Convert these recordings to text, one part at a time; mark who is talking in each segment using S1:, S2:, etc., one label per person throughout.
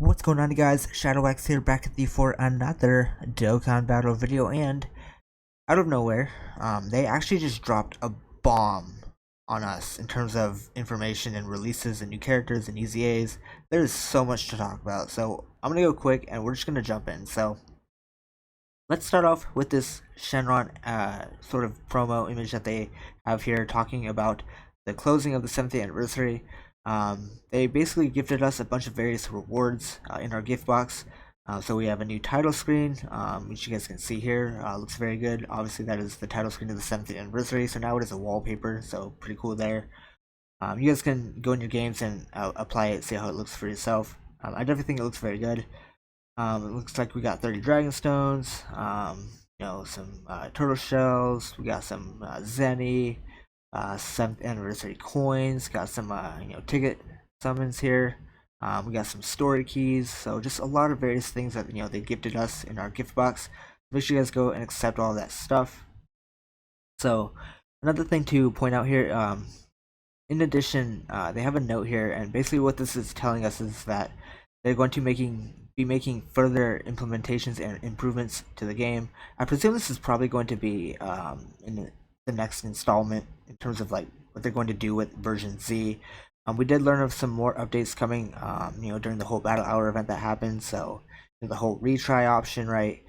S1: What's going on, guys? ShadowX here, back at you for another Dokkan battle video, and out of nowhere, they actually just dropped a bomb on us in terms of information and releases and new characters and EZAs. There's so much to talk about, so I'm gonna go quick and we're just gonna jump in. So let's start off with this Shenron sort of promo image that they have here, talking about the closing of the 7th anniversary. They basically gifted us a bunch of various rewards in our gift box. So we have a new title screen, which you guys can see here. Looks very good. Obviously, that is the title screen of the 7th anniversary. So now it is a wallpaper, so pretty cool there. You guys can go in your games and apply it, see how it looks for yourself. I definitely think it looks very good. It looks like we got 30 dragon stones, some turtle shells. We got some Zenny, 7th anniversary coins. Got some ticket summons here. We got some story keys. So just a lot of various things that they gifted us in our gift box. Make sure you guys go and accept all that stuff. So another thing to point out here, in addition, they have a note here, and basically what this is telling us is that they're going to be making further implementations and improvements to the game. I presume this is probably going to be in the next installment in terms of like what they're going to do with version Z. We did learn of some more updates coming, during the whole Battle Hour event that happened. So the whole retry option, right?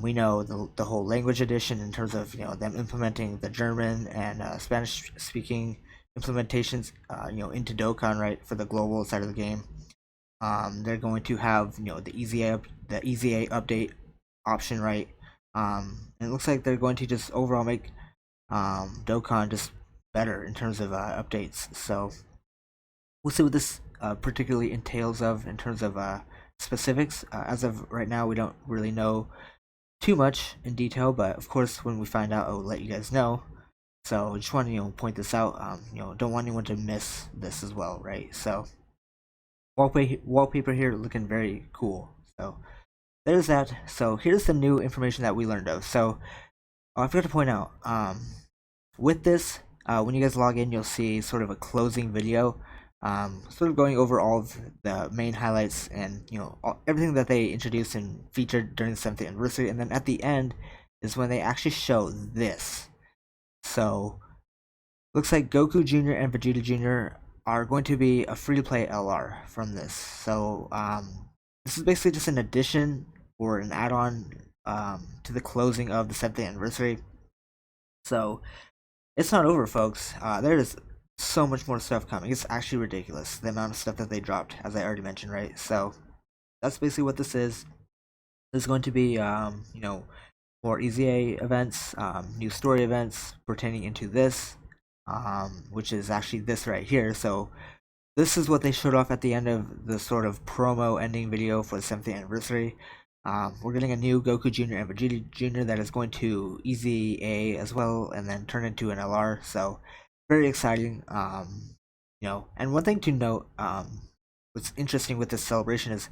S1: We know the whole language edition in terms of them implementing the German and Spanish speaking implementations, into Dokkan, right, for the global side of the game. They're going to have the EZA update option, right? And it looks like they're going to just overall make Dokkan just better in terms of updates. So we'll see what this particularly entails of in terms of specifics. As of right now, we don't really know too much in detail, but of course, when we find out, I'll let you guys know. So just want to point this out. Don't want anyone to miss this as well, right? So wallpaper here looking very cool. So there's that. So here's the new information that we learned of. So I forgot to point out, with this, when you guys log in, you'll see sort of a closing video, sort of going over all of the main highlights and everything that they introduced and featured during the 7th anniversary. And then at the end is when they actually show this. So looks like Goku Jr. and Vegeta Jr. are going to be a free-to-play LR from this. So this is basically just an addition or an add-on to the closing of the 7th anniversary. So it's not over, folks. There is so much more stuff coming. It's actually ridiculous, the amount of stuff that they dropped, as I already mentioned, right? So that's basically what this is. There's going to be, more EZA events, new story events pertaining into this, which is actually this right here. So this is what they showed off at the end of the sort of promo ending video for the 7th anniversary. We're getting a new Goku Jr. and Vegeta Jr. that is going to EZA as well, and then turn into an LR. So very exciting. And one thing to note, what's interesting with this celebration is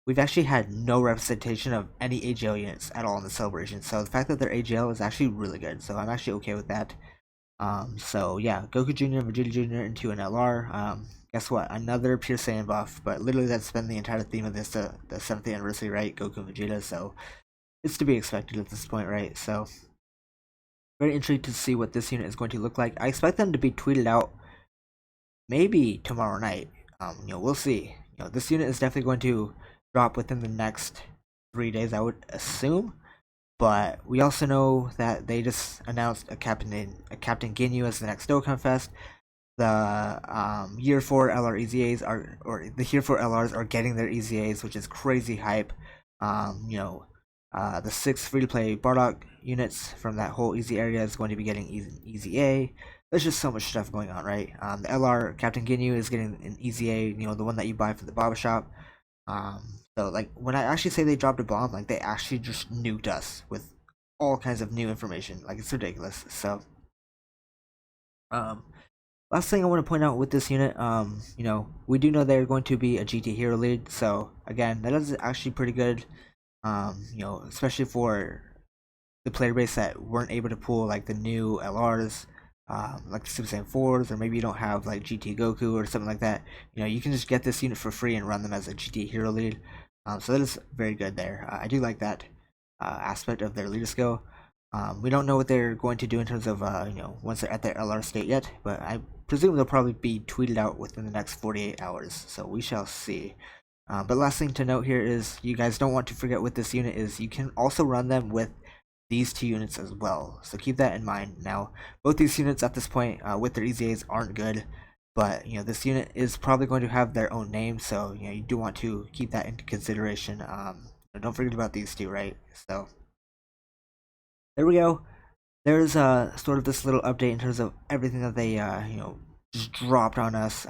S1: we've actually had no representation of any AGL units at all in the celebration. So the fact that they're AGL is actually really good. So I'm actually okay with that. So yeah, Goku Jr. and Vegeta Jr. into an LR. Guess what? Another Pure Saiyan buff, but literally that's been the entire theme of this, the 7th anniversary, right? Goku and Vegeta, so it's to be expected at this point, right? So very intrigued to see what this unit is going to look like. I expect them to be tweeted out maybe tomorrow night. We'll see. This unit is definitely going to drop within the next 3 days, I would assume. But we also know that they just announced a Captain Ginyu as the next Dokkan Fest. The Year 4 LR EZAs the Year 4 LRs are getting their EZAs, which is crazy hype. The 6 free-to-play Bardock units from that whole EZ area is going to be getting EZA. There's just so much stuff going on, right? The LR Captain Ginyu is getting an EZA, the one that you buy from the Baba Shop. So like when I actually say they dropped a bomb, like they actually just nuked us with all kinds of new information. Like it's ridiculous. So last thing I want to point out with this unit, we do know they're going to be a GT Hero lead. So again, that is actually pretty good. Especially for the player base that weren't able to pull like the new LRs. like the Super Saiyan 4s, or maybe you don't have like GT Goku or something like that, you can just get this unit for free and run them as a GT hero lead. So that is very good there. I do like that aspect of their leader skill. We don't know what they're going to do in terms of once they're at their LR state yet, but I presume they'll probably be tweeted out within the next 48 hours. So we shall see. But last thing to note here is you guys don't want to forget with this unit is you can also run them with these two units as well. So keep that in mind. Now, both these units at this point with their EZAs aren't good, but this unit is probably going to have their own name, so you do want to keep that into consideration. Don't forget about these two, right? So there we go. There's sort of this little update in terms of everything that they just dropped on us.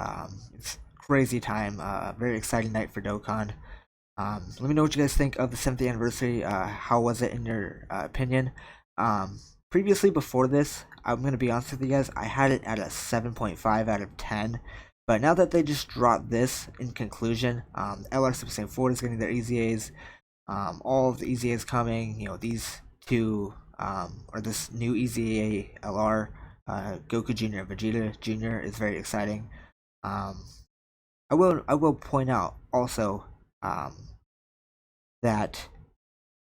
S1: It's crazy time. Very exciting night for Dokkan. Let me know what you guys think of the 7th anniversary. How was it in your opinion? Previously, before this, I'm going to be honest with you guys, I had it at a 7.5 out of 10. But now that they just dropped this in conclusion, LR Super Saiyan 4 is getting their EZAs. All of the EZAs coming, these two, or this new EZA LR, Goku Jr. and Vegeta Jr. is very exciting. I will point out also that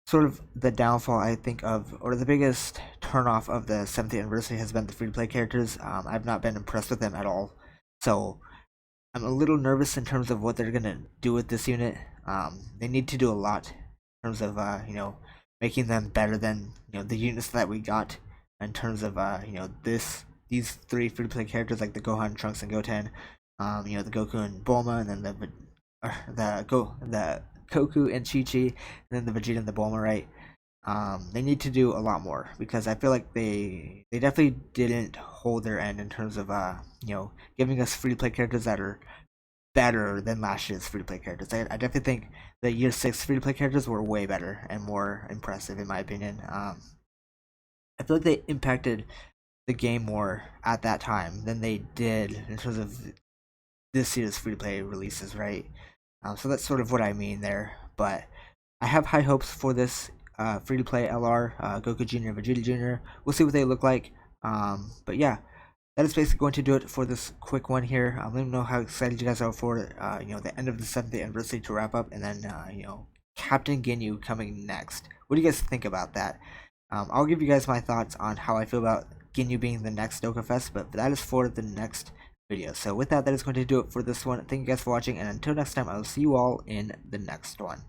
S1: sort of the downfall I think of, or the biggest turnoff of the 7th anniversary has been the free-to-play characters. I've not been impressed with them at all, so I'm a little nervous in terms of what they're gonna do with this unit. They need to do a lot in terms of making them better than the units that we got in terms of these three free-to-play characters like the Gohan, Trunks, and Goten. The Goku and Bulma, and then the Goku and Chi-Chi, and then the Vegeta and the Bulma, right? They need to do a lot more because I feel like they definitely didn't hold their end in terms of giving us free to play characters that are better than last year's free to play characters. I definitely think the year 6 free to play characters were way better and more impressive in my opinion. I feel like they impacted the game more at that time than they did in terms of this year's free to play releases, right? So that's sort of what I mean there. But I have high hopes for this free to play LR, Goku Jr. and Vegeta Jr. We'll see what they look like. But yeah, that is basically going to do it for this quick one here. Let me know how excited you guys are for the end of the 7th anniversary to wrap up, and then Captain Ginyu coming next. What do you guys think about that? I'll give you guys my thoughts on how I feel about Ginyu being the next Dokkan Fest, but that is for the next video. So with that, that is going to do it for this one. Thank you guys for watching, and until next time, I will see you all in the next one.